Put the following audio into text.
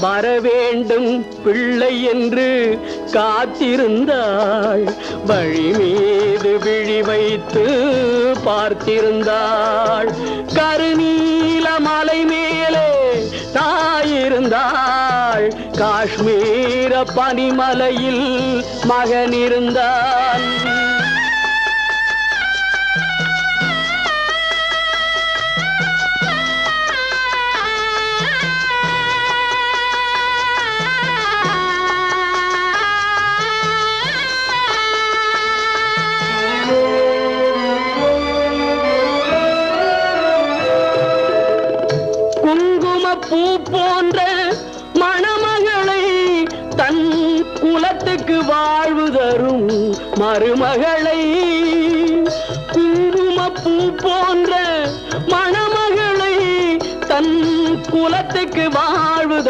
வரவேண்டும் பிள்ளை என்று காத்திருந்தாள். வழி மீது விழி வைத்து பார்த்திருந்தாள். கருநீல மலை மேலே தாயிருந்தாள். காஷ்மீர பனிமலையில் மகன் இருந்தான். குங்குமப்பூ போன்ற மணமகளை தன் குலத்துக்கு வாழ்வு தரும் மருமகளை, குங்குமப்பூ போன்ற மணமகளை தன் குலத்துக்கு வாழ்வு தரும்